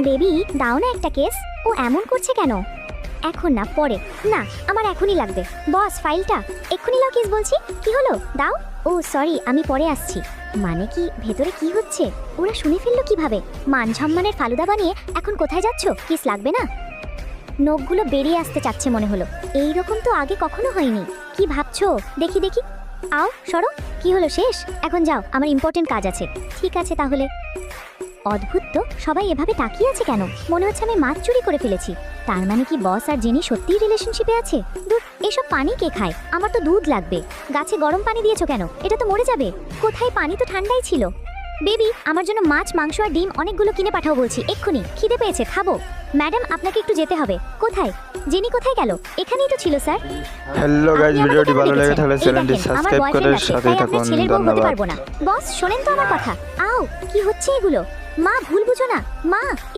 Baby দাও না একটা কেস। ও এমন করছে কেন? এখন না, পরে। না, আমার এখনই লাগবে। বস ফাইলটা এক্ষুনি লাও, কেস বলছি। কি হলো, দাও। ও সরি, আমি পরে আসছি। মানে কি, ভেতরে কি হচ্ছে? ওরা শুনে ফেললো কিভাবে? মান সম্মানের ফালুদা বানিয়ে এখন কোথায় যাচ্ছ? কিস লাগবে না? নখগুলো বেরিয়ে আসতে চাচ্ছে মনে হলো। এই রকম তো আগে কখনো হয়নি। কি ভাবছো? দেখি দেখি। আও সরো। কি হলো, শেষ? এখন যাও, আমার ইম্পর্টেন্ট কাজ আছে। ঠিক আছে তাহলে। অদ্ভুত তো, সবাই এভাবে তাকিয়ে আছে কেন? মনে হচ্ছে আমি মাছ চুরি করে ফেলেছি। তার মানে কি বস আর জেনি সত্যিই রিলেশনশিপে আছে? দুধ, এসব পানি কে খায়? আমার তো দুধ লাগবে। গাছে গরম পানি দিয়েছো কেন? এটা তো মরে যাবে। কোথায়? পানি তো ঠান্ডাই ছিল। বেবি, আমার জন্য মাছ, মাংস আর ডিম অনেকগুলো কিনে পাঠাও বলছি এক্ষুনি। খিদে পেয়েছে, খাবো। ম্যাডাম, আপনাকে একটু যেতে হবে। কোথায়? জেনি কোথায় গেল? এখানেই তো ছিল স্যার। হ্যালো গাইস, আপনি আমাকে ভিডিওটি কেন ভালো লেগে রেখেছেন? থাকলে এই চ্যানেলটি দেখেন, আমার সাবস্ক্রাইব করে boyfriend আছে, সাথে তাই আপনার থাকুন। ছেলের বউ হতে ধন্যবাদ। পারবো না। বস শোনেন তো আমার কথা। আও, কি হচ্ছে এগুলো? মা, ভুল বুঝো না। মা।